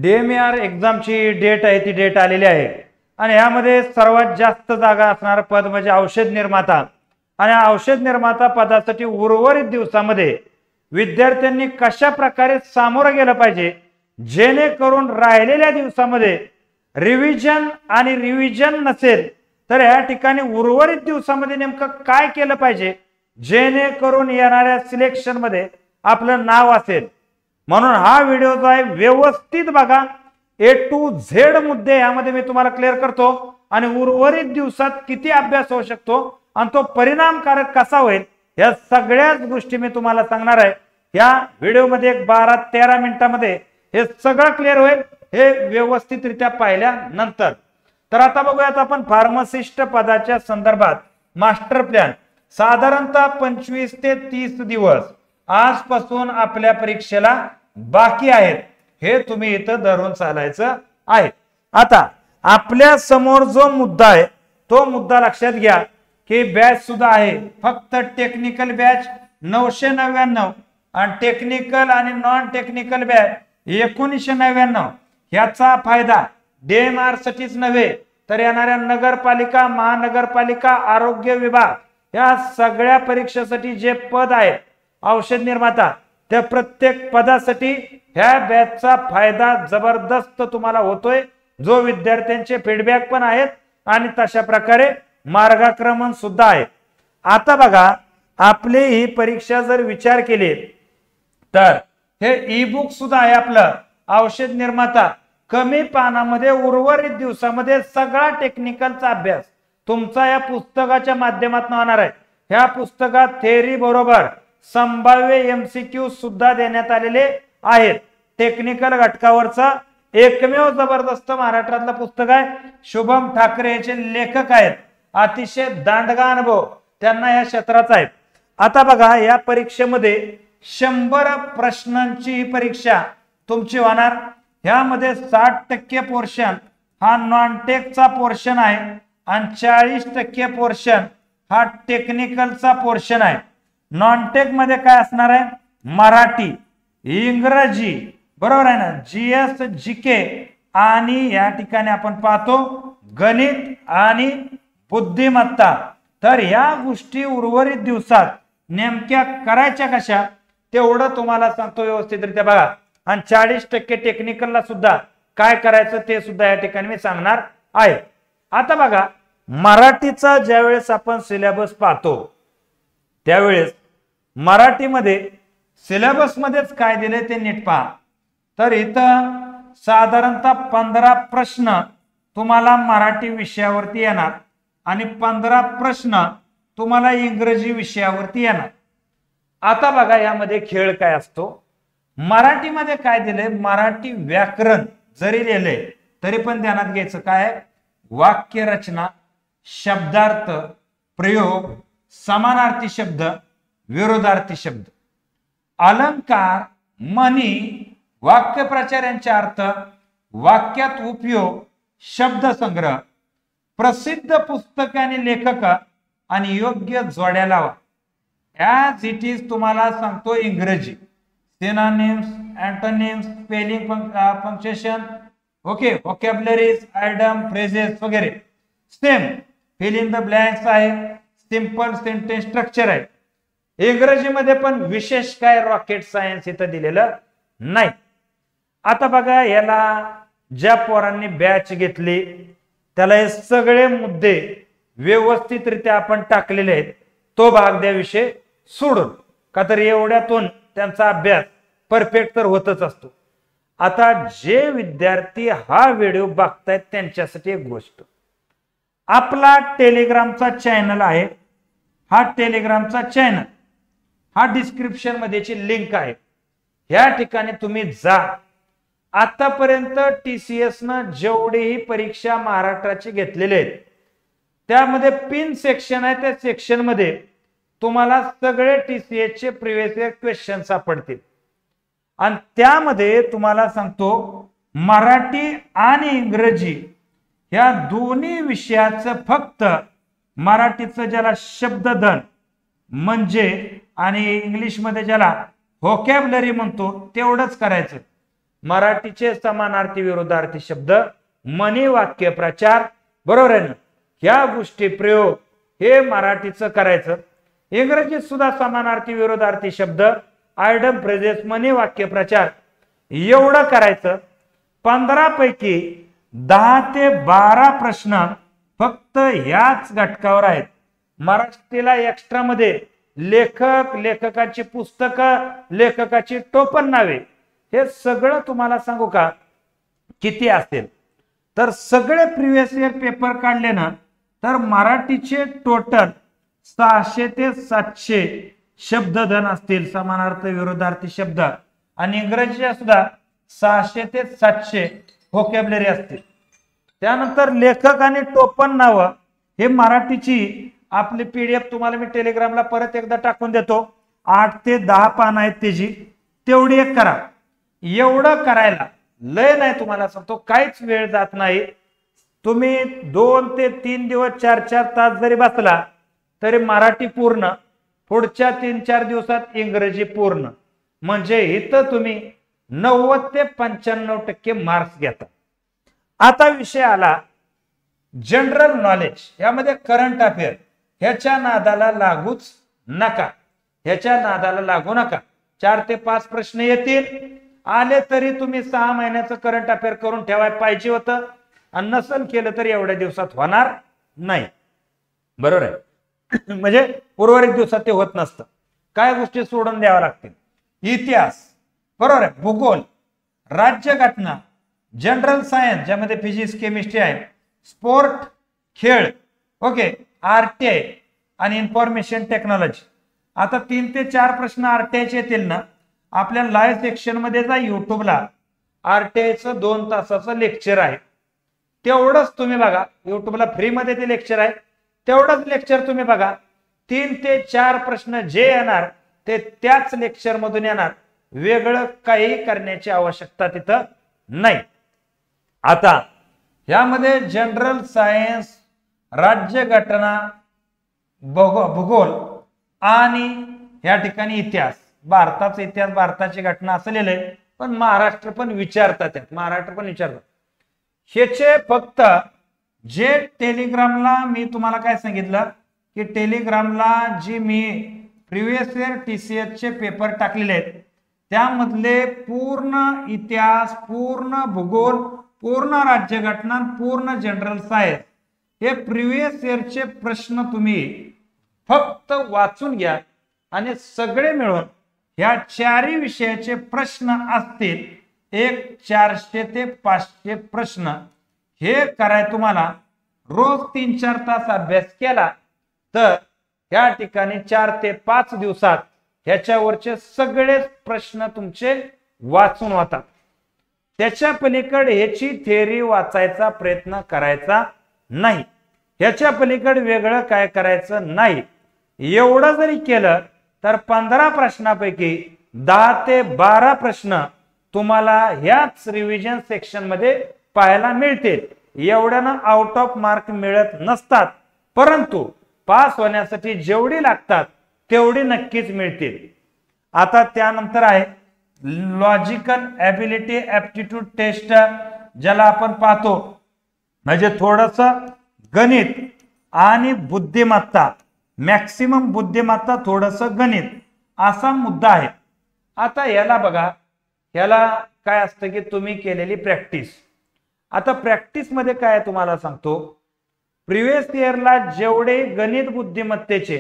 DMAR एक्झामची date आहे ती date आलेली आहे आणि यामध्ये सर्वात जास्त जागा असणारा पद म्हणजे औषध निर्माता आणि औषध निर्माता पदासाठी उर्वरित दिवसामध्ये विद्यार्थ्यांनी कशा प्रकारे सामोरं गेलं पाहिजे जेणेकरून राहिलेल्या दिवसामध्ये रिव्हिजन नसेल तर या ठिकाणी उर्वरित दिवसामध्ये नेमकं काय केलं पाहिजे जेणेकरून येणाऱ्या सिलेक्शन मध्ये आपलं नाव असेल। म्हणून हा व्हिडिओ जो आहे व्यवस्थित बघा, A to Z मुद्दे यामध्ये मी तुम्हाला क्लिअर करतो आणि उर्वरित दिवसात किती अभ्यास होऊ शकतो आणि तो परिणामकारक कसा होईल या सगळ्याच गोष्टी मी तुम्हाला सांगणार आहे। या व्हिडिओमध्ये 12-13 मिनिटांमध्ये हे सगळं क्लिअर होईल हे व्यवस्थितरित्या पाहिल्यानंतर। तर आता बघूयात आपण फार्मासिस्ट पदाच्या संदर्भात मास्टर प्लॅन साधारणतः 25 ते 30 दिवस आजपासून आपल्या परीक्षेला बाकी आहेत हे तुम्ही इथं धरून चालायचं आहे। आता आपल्या समोर जो मुद्दा आहे तो मुद्दा लक्षात घ्या की बॅच सुद्धा आहे, फक्त टेक्निकल बॅच 999 आणि टेक्निकल आणि नॉन टेक्निकल बॅच 1999। याचा फायदा DMAR साठीच नव्हे तर येणाऱ्या नगरपालिका, महानगरपालिका, आरोग्य विभाग या सगळ्या परीक्षेसाठी जे पद आहे औषध निर्माता त्या प्रत्येक पदासाठी ह्या बॅचचा फायदा जबरदस्त तुम्हाला होतोय, जो विद्यार्थ्यांचे फीडबॅक पण आहेत आणि तशा प्रकारे मार्गक्रमण सुद्धा आहे। आता बघा आपली ही परीक्षा जर विचार केली तर हे ई बुक सुद्धा आहे आपलं औषध निर्माता, कमी पानामध्ये उर्वरित दिवसामध्ये सगळा टेक्निकलचा अभ्यास तुमचा या पुस्तकाच्या माध्यमातून होणार आहे। ह्या पुस्तकात थेअरी बरोबर संभाव्य MCQ सुद्धा देण्यात आलेले आहेत। टेक्निकल घटकावरचा एकमेव जबरदस्त महाराष्ट्रातलं पुस्तक आहे। शुभम ठाकरे याचे लेखक आहेत, अतिशय दांडगा अनुभव त्यांना या क्षेत्राचा आहे। आता बघा या परीक्षेमध्ये 100 प्रश्नांची परीक्षा तुमची होणार। यामध्ये 60% पोर्शन हा नॉन टेकचा पोर्शन आहे आणि 40% पोर्शन हा टेक्निकलचा पोर्शन आहे। नॉन टेक मध्ये काय असणार आहे? मराठी, इंग्रजी, बरोबर आहे ना, GS GK आणि या ठिकाणी आपण पाहतो गणित आणि बुद्धिमत्ता। तर या गोष्टी उर्वरित दिवसात नेमक्या करायच्या कशा तेवढं तुम्हाला सांगतो व्यवस्थितरित्या बघा। आणि 40% टेक्निकलला सुद्धा काय करायचं ते सुद्धा या ठिकाणी मी सांगणार आहे। आता बघा मराठीचा ज्यावेळेस आपण सिलेबस पाहतो त्यावेळेस मराठीमध्ये सिलेबस मध्येच काय दिले ते नीट पहा। तर इथं साधारणतः 15 प्रश्न तुम्हाला मराठी विषयावरती येणार आणि 15 प्रश्न तुम्हाला इंग्रजी विषयावरती येणार। आता बघा यामध्ये खेळ काय असतो, मराठीमध्ये काय दिले, मराठी व्याकरण जरी लिहिले तरी पण ध्यानात घ्यायचं काय, वाक्य रचना, शब्दार्थ, प्रयोग, समानार्थी शब्द, विरोधार्थी शब्द, अलंकार, म्हणी, वाक्यप्रचार यांचे अर्थ, वाक्यात उपयोग, शब्दसंग्रह, प्रसिद्ध पुस्तक आणि लेखक आणि योग्य जोड्या लावा। ॲज इट इज तुम्हाला सांगतो इंग्रजी synonyms, antonyms, spelling, punctuation, okay, vocabularies, idiom, phrases वगैरे same fill in the blanks आहे, सिंपल सेंटेन्स स्ट्रक्चर आहे। इंग्रजीमध्ये पण विशेष काय रॉकेट सायन्स इथं दिलेलं नाही। आता बघा याला ज्या पोरांनी बॅच घेतली त्याला हे सगळे मुद्दे व्यवस्थितरित्या आपण टाकलेले आहेत, तो भाग द्या विषय सोडून, का तर एवढ्यातून त्यांचा अभ्यास परफेक्ट तर होतच असतो। आता जे विद्यार्थी हा व्हिडिओ बघतायत त्यांच्यासाठी एक गोष्ट, आपला टेलिग्रामचा चॅनल आहे, हा टेलिग्रामचा चॅनल हा डिस्क्रिप्शन मध्येची लिंक आहे, या ठिकाणी तुम्ही जा। आतापर्यंत TCS न जेवढेही परीक्षा महाराष्ट्राची घेतलेले आहेत त्यामध्ये पिन सेक्शन आहे, त्या सेक्शन मध्ये तुम्हाला सगळे TCS चे प्रिव्हियस इयर क्वेश्चन सापडतील आणि त्यामध्ये तुम्हाला सांगतो मराठी आणि इंग्रजी या दोन्ही विषयाचं फक्त मराठीचं ज्याला शब्दधन म्हणजे आणि इंग्लिश मध्ये ज्याला व्होकॅब्युलरी म्हणतो तेवढंच करायचं। मराठीचे समानार्थी विरोधार्थी शब्द, म्हणी, वाक्य प्रचार, बरोबर आहे ना, ह्या गोष्टी प्रयोग हे मराठीचं करायचं. इंग्रजीत सुद्धा समानार्थी विरोधार्थी शब्द, आयडम फ्रेजेस, म्हणी, वाक्य प्रचार एवढं करायचं. 15 पैकी 10 ते 12 प्रश्न फक्त ह्याच घटकावर आहेत. मराठीला एक्स्ट्रा मध्ये लेखक, लेखकाची पुस्तकं, लेखकाची टोपण नावे, हे सगळं तुम्हाला सांगू का किती असेल तर सगळे प्रिव्हियस इयर पेपर काढले ना तर मराठीचे टोटल 600 ते 700 शब्दधन असतील, समानार्थ विरोधार्थी शब्द, आणि इंग्रजीच्या सुद्धा 600 ते 700 व्होकॅब्युलरी असतील. त्यानंतर लेखक आणि टोपण नाव हे मराठीची आपली पीडीएफ तुम्हाला मी टेलिग्रामला परत एकदा टाकून देतो. 8 ते 10 पान आहेत त्याची, तेवढी एक करा. एवढं करायला लय नाही, तुम्हाला सांगतो काहीच वेळ जात नाही. तुम्ही 2 ते 3 दिवस 4-4 तास जरी बसला तरी मराठी पूर्ण, पुढच्या 3-4 दिवसात इंग्रजी पूर्ण, म्हणजे इथं तुम्ही 90 ते 95% मार्क्स घेता. आता विषय आला जनरल नॉलेज, यामध्ये करंट अफेअर, ह्याच्या नादाला लागूच नका, ह्याच्या नादाला लागू नका. 4 ते 5 प्रश्न येतील, आले तरी तुम्ही 6 महिन्याचं करंट अफेअर करून ठेवायला पाहिजे होतं, आणि नसल केलं तर एवढ्या दिवसात होणार नाही. बरोबर आहे. म्हणजे उर्वरित दिवसात ते होत नसतं, काय गोष्टी सोडून द्याव्या लागतील. इतिहास, बरोबर आहे, भूगोल, राज्यघटना, जनरल सायन्स ज्यामध्ये फिजिक्स, केमिस्ट्री आहे, स्पोर्ट, खेळ, ओके, आरटीआय आणि इन्फॉर्मेशन टेक्नॉलॉजी. आता 3 ते 4 प्रश्न आरटीआयचे येतील ना, आपल्या लाईव्ह सेक्शन मध्ये जा युट्यूबला, आरटीआयचं 2 तासाचं लेक्चर आहे, तेवढंच तुम्ही बघा. युट्यूबला फ्री मध्ये ते लेक्चर आहे, तेवढंच लेक्चर तुम्ही बघा. 3 ते 4 प्रश्न जे येणार ते त्याच लेक्चर मधून येणार, वेगळं काही करण्याची आवश्यकता तिथं नाही. आता यामध्ये जनरल सायन्स, राज्यघटना, भूगोल आणि या ठिकाणी इतिहास, भारताचा इतिहास, भारताची घटना असलेलं आहे, पण महाराष्ट्र पण विचारतात, महाराष्ट्र पण विचारतात. ह्याचे फक्त जे टेलिग्रामला मी तुम्हाला काय सांगितलं की टेलिग्रामला जी मी प्रिव्हियस इयर TCS चे पेपर टाकलेले आहेत त्यामधले पूर्ण इतिहास, पूर्ण भूगोल, पूर्ण राज्यघटना, पूर्ण जनरल सायन्स हे प्रिव्हियस इयरचे प्रश्न तुम्ही फक्त वाचून घ्या आणि सगळे मिळून ह्या 4 विषयाचे प्रश्न असतील. एक 400 ते 500 प्रश्न हे कराय तुम्हाला रोज 3-4 तास अभ्यास केला तर या ठिकाणी 4 ते 5 दिवसात ह्याच्यावरचे सगळे प्रश्न तुमचे वाचून होतात. त्याच्या पलीकडे ह्याची थेअरी वाचायचा प्रयत्न करायचा नाही, ह्याच्या पलीकडे वेगळं काय करायचं नाही. एवढं जरी केलं तर 15 प्रश्नापैकी 10 ते 12 प्रश्न तुम्हाला ह्याच रिव्हिजन सेक्शन मध्ये पाहायला मिळतील. एवढ्यानं आउट ऑफ मार्क मिळत नसतात, परंतु पास होण्यासाठी जेवढी लागतात तेवढी नक्कीच मिळतील. आता त्यानंतर आहे लॉजिकल ॲबिलिटी ॲप्टिट्यूड टेस्ट, ज्याला आपण पाहतो म्हणजे थोडस गणित आणि बुद्धिमत्ता, मॅक्सिमम बुद्धिमत्ता थोडस गणित असा मुद्दा आहे. आता याला बघा, याला काय असतं की तुम्ही केलेली प्रॅक्टिस. आता प्रॅक्टिस मध्ये काय तुम्हाला सांगतो, प्रिव्हियस इयरला जेवढे गणित बुद्धिमत्तेचे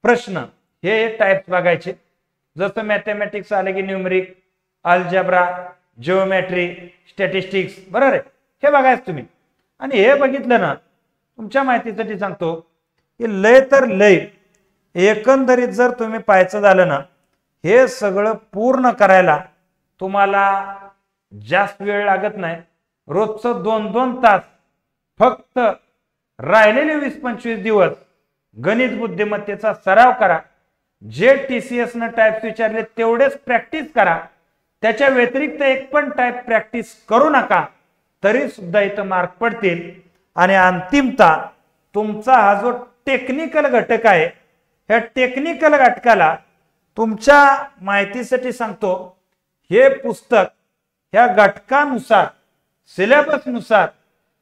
प्रश्न हे टाइप्स बघायचे, जसं मॅथमॅटिक्स आले की न्यूमरिक, अल्जेब्रा, जिओमेट्री, स्टॅटिस्टिक्स, बरोबर आहे, हे बघायचं तुम्ही. आणि हे बघितलं ना, तुमच्या माहितीसाठी सांगतो की लय तर लय एकंदरीत जर तुम्ही पाहायचं झालं ना, हे सगळं पूर्ण करायला तुम्हाला जास्त वेळ लागत नाही. रोजचं 2-2 तास फक्त राहिलेले 20-25 दिवस गणित बुद्धिमत्तेचा सराव करा. जे TCS न टाइप्स विचारले तेवढेच प्रॅक्टिस करा. त्याच्या व्यतिरिक्त एक पण टाइप प्रॅक्टिस करू नका, तरी सुद्धा इथं मार्क पडतील. आणि अंतिमतः तुमचा हा जो टेक्निकल घटक आहे, ह्या टेक्निकल घटकाला तुमच्या माहितीसाठी सांगतो, हे पुस्तक ह्या घटकानुसार सिलेबस नुसार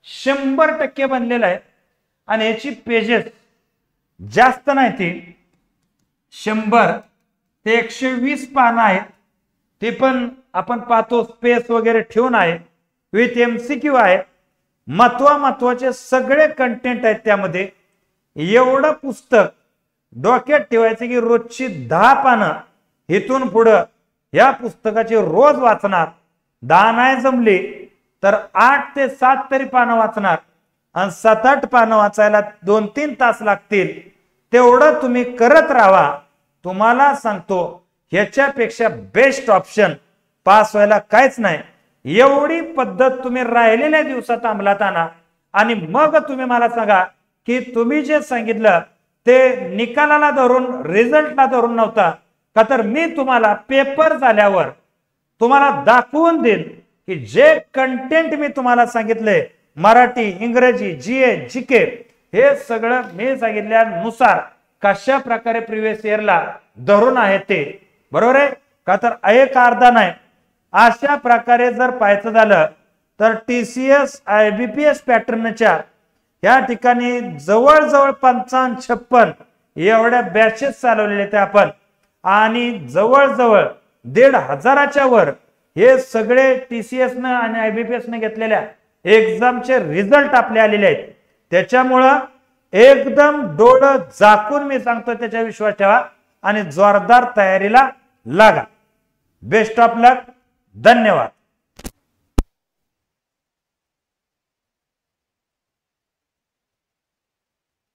100% बनलेला आहे आणि याची पेजेस जास्त नाही, ती 100 ते 120 पानं आहेत. ते पण आपण पाहतो स्पेस वगैरे ठेवून आहे, विथ MCQ आहे. महत्वाचे सगळे कंटेंट आहेत त्यामध्ये. एवढं पुस्तक डोक्यात ठेवायचं की रोजची 10 पानं इथून पुढं या पुस्तकाची रोज वाचणार. 10 नाही जमली तर 8 ते 7 तरी पानं वाचणार आणि 7-8 पानं वाचायला 2-3 तास लागतील. तेवढं तुम्ही करत राहा. तुम्हाला सांगतो ह्याच्यापेक्षा बेस्ट ऑप्शन पास व्हायला काहीच नाही. एवढी पद्धत तुम्ही राहिलेल्या दिवसात अंमलात आणा आणि मग तुम्ही मला सांगा की तुम्ही जे सांगितलं ते निकालाला धरून रिझल्टला धरून नव्हता का, तर मी तुम्हाला पेपर झाल्यावर तुम्हाला दाखवून देईन की जे कंटेंट मी तुम्हाला सांगितले मराठी, इंग्रजी, GA, GK हे सगळं मी सांगितल्यानुसार कशा प्रकारे प्रिव्हियस इयरला धरून आहे ते. बरोबर आहे का, तर एक अर्धा नाही. अशा प्रकारे जर पाहायचं झालं तर TCS IBPS पॅटर्नच्या या ठिकाणी जवळजवळ 55-56 एवढ्या बॅचेस चालवलेल्या आहेत आपण आणि जवळजवळ 1,500च्या वर हे सगळे TCS न आणि IBPS ने घेतलेल्या एक्झामचे रिझल्ट आपले आलेले आहेत. त्याच्यामुळं एकदम डोळं झाकून मी सांगतो त्याच्या विश्वास ठेवा आणि जोरदार तयारीला लागा. बेस्ट ऑफ लक. धन्यवाद.